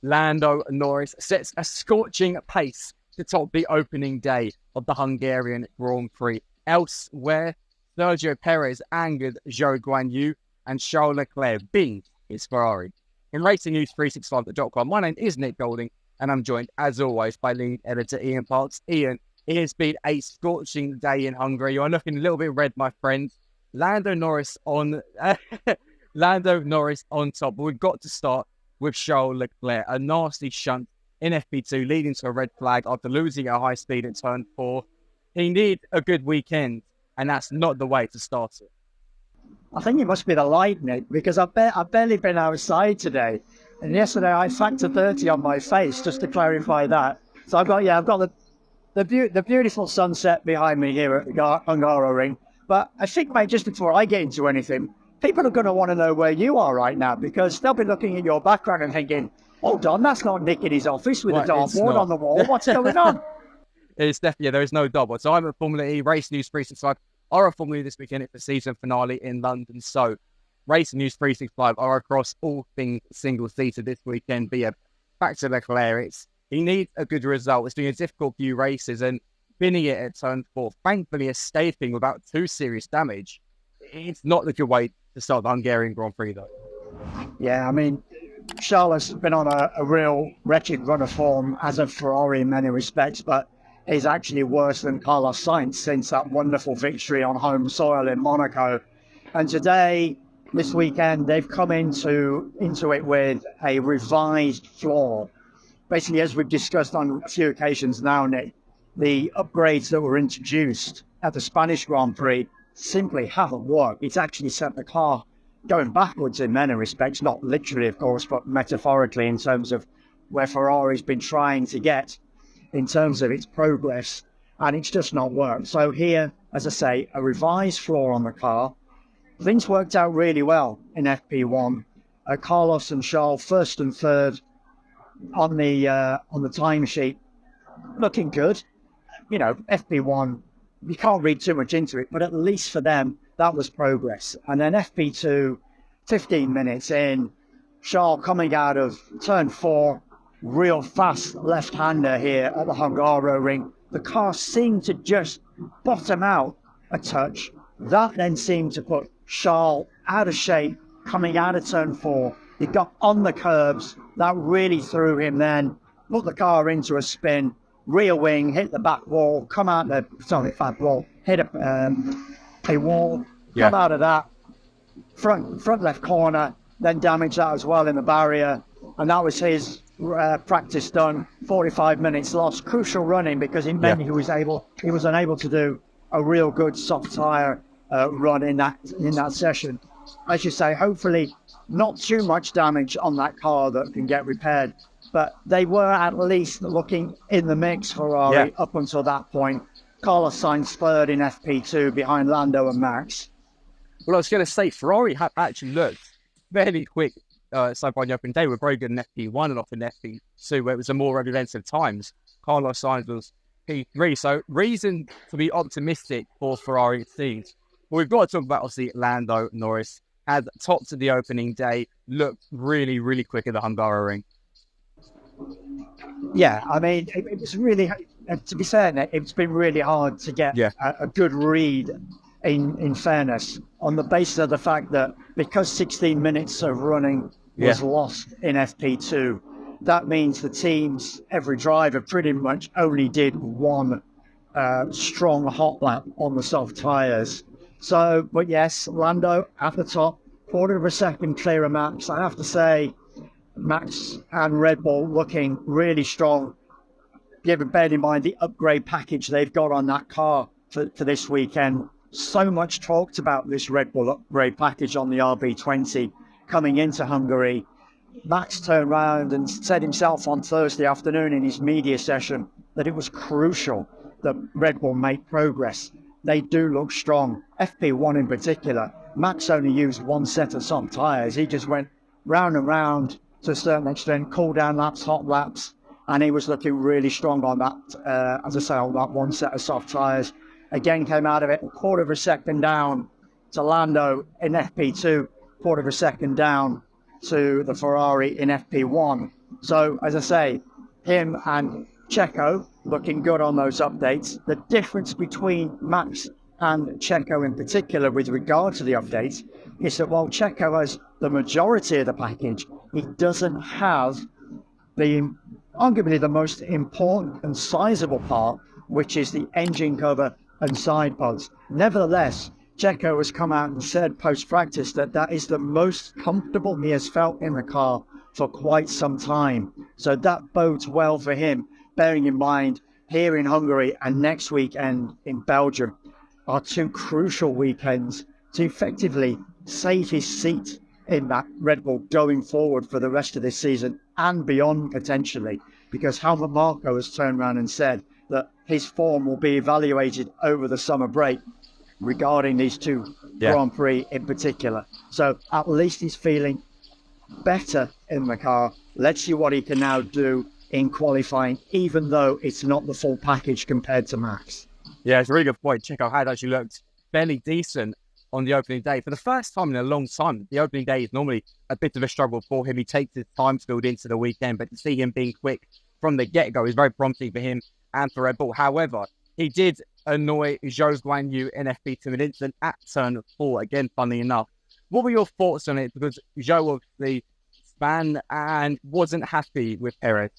Lando Norris sets a scorching pace to top the opening day of the Hungarian Grand Prix. Elsewhere, Sergio Perez angered Zhou Guanyu and Charles Leclerc binged his Ferrari. In Racing News 365.com, my name is Nick Golding, and I'm joined, as always, by lead editor Ian Parks. Ian, it has been a scorching day in Hungary. You're looking a little bit red, my friend. Lando Norris on top. But we've got to start with Charles Leclerc, a nasty shunt in FP2, leading to a red flag after losing at high speed at turn 4. He needed a good weekend, and that's not the way to start it. I think it must be the light, Nick, because I've barely been outside today. And yesterday I factor 30 on my face, just to clarify that. So I've got the beautiful sunset behind me here at the Hungaroring. But I think, mate, just before I get into anything, people are going to want to know where you are right now, because they'll be looking at your background and thinking, hold on, that's not Nick in his office with a dartboard on the wall. What's going on? It's definitely, there is no double. So I'm at Formula E, Race News 365, are a Formula E this weekend at the season finale in London. So Race News 365 are across all things single-seater this weekend. But yeah, back to Leclerc. He needs a good result. It's been a difficult few races, and spinning it at turn 4, thankfully escaping without too serious damage. It's not a good way to start the Hungarian Grand Prix, though. Yeah, I mean, Charles has been on a real wretched run of form as a Ferrari in many respects, but is actually worse than Carlos Sainz since that wonderful victory on home soil in Monaco. And today, this weekend, they've come into it with a revised floor. Basically, as we've discussed on a few occasions now, Nick, the upgrades that were introduced at the Spanish Grand Prix simply haven't worked. It's actually sent the car going backwards in many respects, not literally, of course, but metaphorically, in terms of where Ferrari's been trying to get in terms of its progress, and it's just not worked. So here, as I say, a revised floor on the car. Things worked out really well in FP1. Carlos and Charles first and third on the timesheet, looking good. You know, FP1, you can't read too much into it, but at least for them, that was progress. And then FP2, 15 minutes in, Charles coming out of turn 4, real fast left-hander here at the Hungaroring. The car seemed to just bottom out a touch. That then seemed to put Charles out of shape coming out of turn 4. He got on the curbs. That really threw him then, put the car into a spin, rear wing, hit the back wall, come out the, back wall, hit a wall, come out of that, front left corner, then damage that as well in the barrier. And that was his practice done. 45 minutes lost, crucial running, because it meant he was unable to do a real good soft tire run in that session. As you say, hopefully not too much damage on that car that can get repaired, but they were at least looking in the mix, Ferrari, up until that point. Carlos Sainz third in FP2 behind Lando and Max. Well, I was going to say, Ferrari have actually looked fairly quick so far in the opening day. We're very good in FP1 and off in FP2, where it was a more representative times. Carlos Sainz was P3, so reason to be optimistic for Ferrari it seems. Well, we've got to talk about, obviously, Lando Norris had topped of the opening day, looked really, really quick at the Hungaroring. Yeah, I mean, it was really, to be fair, it's been really hard to get a good read, in fairness, on the basis of the fact that because 16 minutes of running was lost in FP2, that means the teams, every driver pretty much only did one strong hot lap on the soft tyres. So, but yes, Lando at the top, quarter of a second clear of Max. I have to say, Max and Red Bull looking really strong, bearing in mind the upgrade package they've got on that car for this weekend. So much talked about this Red Bull upgrade package on the RB20 coming into Hungary. Max turned around and said himself on Thursday afternoon in his media session that it was crucial that Red Bull make progress. They do look strong. FP1 in particular, Max only used one set of soft tyres. He just went round and round to a certain extent, cool down laps, hot laps, and he was looking really strong on that, as I say, on that one set of soft tyres. Again, came out of it a quarter of a second down to Lando in FP2, quarter of a second down to the Ferrari in FP1. So, as I say, him and Checo looking good on those updates. The difference between Max and Checo in particular with regard to the updates is that while Checo has the majority of the package, he doesn't have the arguably the most important and sizable part, which is the engine cover and side pods. Nevertheless, Checo has come out and said post-practice that that is the most comfortable he has felt in the car for quite some time. So that bodes well for him, bearing in mind here in Hungary and next weekend in Belgium are two crucial weekends to effectively save his seat in that Red Bull going forward for the rest of this season and beyond potentially, because Helmut Marko has turned around and said that his form will be evaluated over the summer break regarding these two Grand Prix in particular. So at least he's feeling better in the car. Let's see what he can now do in qualifying, even though it's not the full package compared to Max. Yeah, it's a really good point. Checo had actually looked fairly decent on the opening day. For the first time in a long time, the opening day is normally a bit of a struggle for him. He takes his time to build into the weekend, but to see him being quick from the get-go is very promising for him and for Red Bull. However, he did annoy Zhou Guanyu in FP2 an incident at turn 4. Again, funnily enough. What were your thoughts on it? Because Zhou obviously span and wasn't happy with Perez.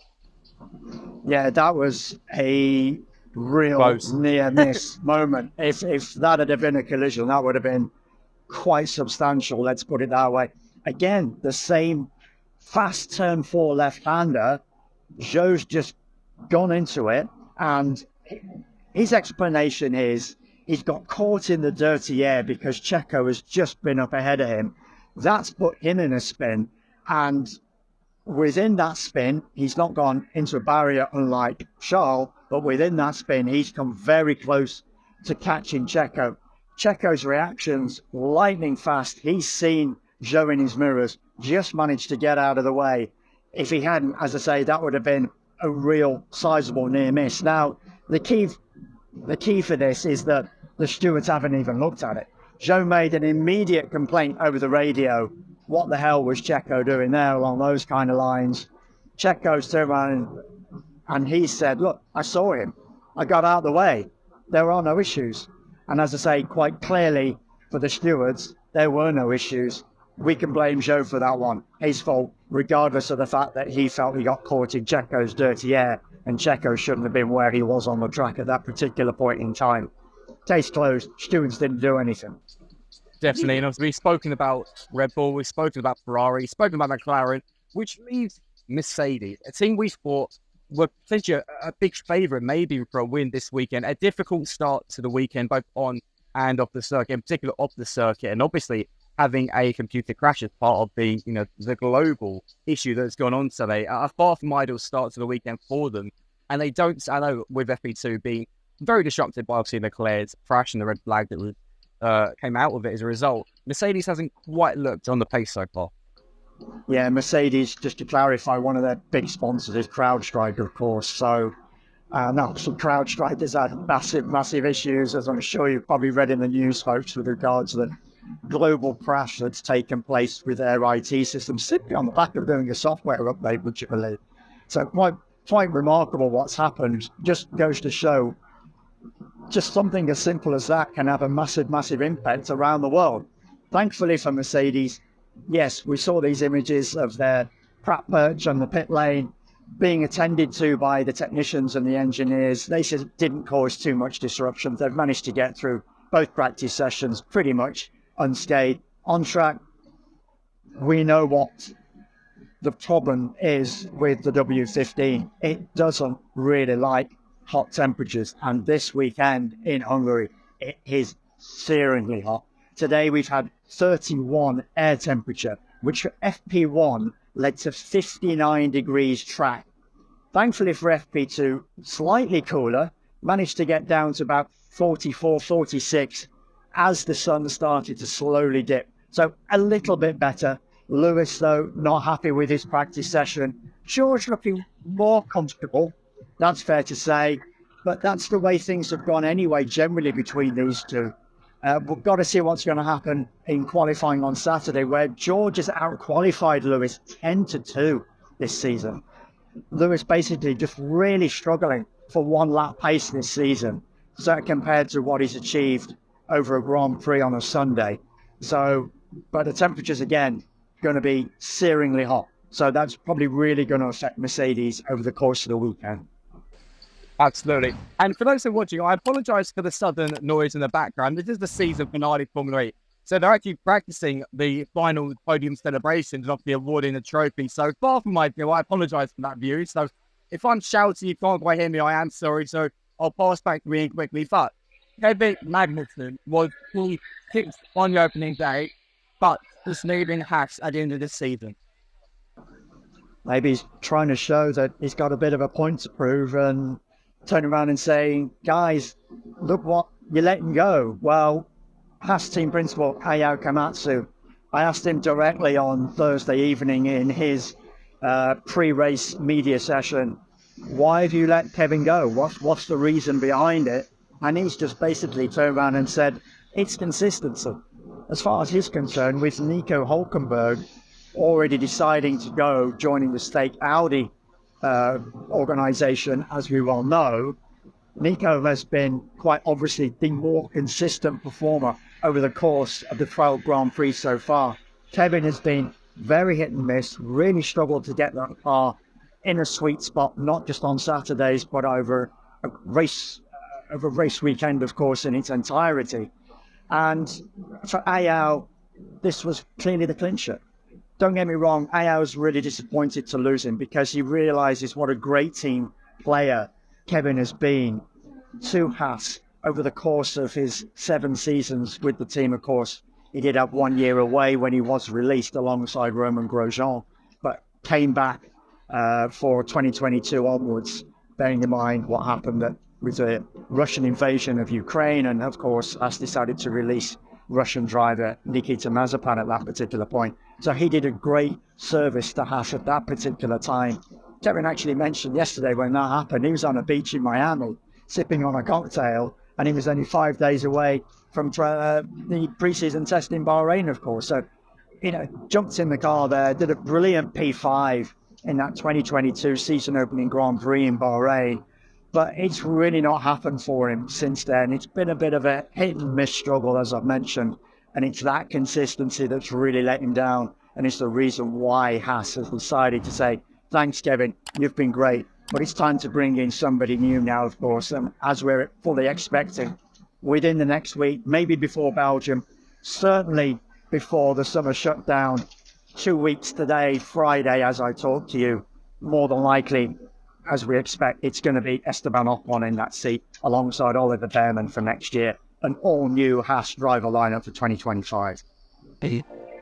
Yeah, that was a real Close. near miss moment. If that had been a collision, that would have been quite substantial, let's put it that way. Again, the same fast turn 4 left-hander, Zhou's just gone into it, and his explanation is he's got caught in the dirty air because Checo has just been up ahead of him. That's put him in a spin, and within that spin, he's not gone into a barrier unlike Charles, but within that spin, he's come very close to catching Checo. Checo's reactions, lightning fast. He's seen Zhou in his mirrors, just managed to get out of the way. If he hadn't, as I say, that would have been a real sizable near miss. Now, the key for this is that the stewards haven't even looked at it. Zhou made an immediate complaint over the radio. What the hell was Checo doing there along those kind of lines? Checo's turned around and he said, look, I saw him. I got out of the way. There are no issues. And as I say, quite clearly for the stewards, there were no issues. We can blame Zhou for that one. His fault, regardless of the fact that he felt he got caught in Checo's dirty air and Checo shouldn't have been where he was on the track at that particular point in time. Case closed. Stewards didn't do anything. Definitely. And obviously, we've spoken about Red Bull, we've spoken about Ferrari, we've spoken about McLaren, which leaves Mercedes, a team we thought were potentially a big favourite maybe for a win this weekend. A difficult start to the weekend, both on and off the circuit, in particular off the circuit. And obviously, having a computer crash as part of the, the global issue that's gone on today. A far from ideal start to the weekend for them. And they don't, I know, with FP2 being very disrupted by obviously Leclerc's crash and the red flag that was came out of it as a result. Mercedes hasn't quite looked on the pace so far. Yeah, Mercedes, just to clarify, one of their big sponsors is CrowdStrike, of course. So, CrowdStrike has had massive issues, as I'm sure you've probably read in the news, folks, with regards to the global crash that's taken place with their IT system, simply on the back of doing a software update, would you believe? So quite remarkable what's happened. Just goes to show just something as simple as that can have a massive impact around the world. Thankfully for Mercedes, yes, we saw these images of their Pratt perch on the pit lane being attended to by the technicians and the engineers. They said it didn't cause too much disruption. They've managed to get through both practice sessions pretty much unscathed. On track, we know what the problem is with the W15. It doesn't really like hot temperatures, and this weekend in Hungary it is searingly hot. Today we've had 31 air temperature, which for FP1 led to 59 degrees track. Thankfully for FP2, slightly cooler, managed to get down to about 44, 46 as the sun started to slowly dip. So a little bit better. Lewis, though, not happy with his practice session. George looking more comfortable. That's fair to say, but that's the way things have gone anyway, generally between these two. We've got to see what's going to happen in qualifying on Saturday, where George has out-qualified Lewis 10-2 this season. Lewis basically just really struggling for one lap pace this season, so compared to what he's achieved over a Grand Prix on a Sunday. So, but the temperatures again going to be searingly hot. So that's probably really going to affect Mercedes over the course of the weekend. Absolutely. And for those who are watching, I apologise for the sudden noise in the background. This is the season finale of Formula E. So they're actually practicing the final podium celebrations and obviously awarding the trophy. So far from my view, I apologise for that view. So if I'm shouting, you can't quite hear me, I am sorry. So I'll pass back to Ian quickly. But Kevin Magnussen was P6 on the opening day, but was leading Haas at the end of the season. Maybe he's trying to show that he's got a bit of a point to prove and turn around and saying, guys, look what you're letting go. Well, Haas team principal Ayao Komatsu, I asked him directly on Thursday evening in his pre-race media session, why have you let Kevin go? What's the reason behind it? And he's just basically turned around and said, it's consistency. As far as he's concerned, with Nico Hülkenberg already deciding to go, joining the Stake Audi organization, as we well know, Nico has been quite obviously the more consistent performer over the course of the 12 Grand Prix so far. Kevin has been very hit and miss, really struggled to get that car in a sweet spot, not just on Saturdays, but over a race weekend, of course, in its entirety. And for Ayao, this was clearly the clincher. Don't get me wrong, Ayao's really disappointed to lose him because he realizes what a great team player Kevin has been to Haas over the course of his 7 seasons with the team. Of course, he did have 1 year away when he was released alongside Romain Grosjean, but came back for 2022 onwards, bearing in mind what happened with the Russian invasion of Ukraine, and of course Haas decided to release Russian driver Nikita Mazepin at that particular point. So he did a great service to Haas at that particular time. Kevin actually mentioned yesterday when that happened, he was on a beach in Miami, sipping on a cocktail, and he was only 5 days away from the pre-season test in Bahrain, of course. So, jumped in the car there, did a brilliant P5 in that 2022 season opening Grand Prix in Bahrain. But it's really not happened for him since then. It's been a bit of a hit and miss struggle, as I've mentioned. And it's that consistency that's really let him down. And it's the reason why Haas has decided to say, thanks, Kevin, you've been great. But it's time to bring in somebody new now, of course, as we're fully expecting within the next week, maybe before Belgium, certainly before the summer shutdown, 2 weeks today, Friday, as I talk to you, more than likely, as we expect, it's going to be Esteban Ocon in that seat alongside Oliver Behrman for next year, an all-new Haas driver lineup for 2025.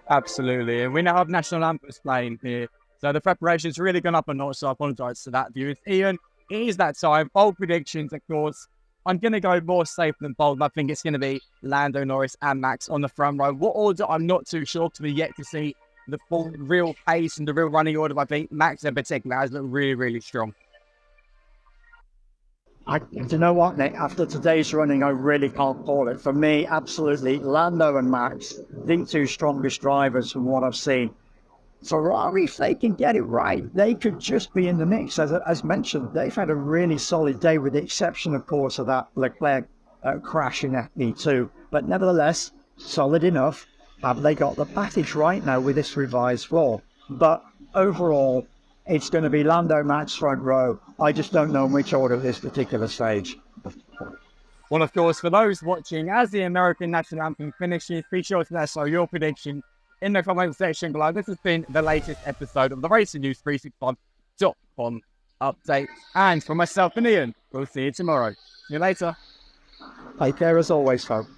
Absolutely, and we now have national anthems playing here. So the preparation's really gone up a notch, so I apologise for that, viewers. Ian, it is that time. Bold predictions, of course. I'm going to go more safe than bold. I think it's going to be Lando Norris and Max on the front row. What order, I'm not too sure, because we're yet to see the full real pace and the real running order. I think Max in particular has looked really, really strong. You know what, Nick? After today's running, I really can't call it. For me, absolutely, Lando and Max, the 2 strongest drivers from what I've seen. Ferrari, if they can get it right, they could just be in the mix. As mentioned, they've had a really solid day, with the exception, of course, of that Leclerc crash in FP2. But nevertheless, solid enough. Have they got the package right now with this revised floor? But overall, it's going to be Lando, Max front row. I just don't know in which order at this particular stage. Well, of course, for those watching, as the American national anthem finishes, be sure to let us know your prediction in the comment section below. This has been the latest episode of the Racing News 365.com update. And for myself and Ian, we'll see you tomorrow. See you later. Take care as always, folks.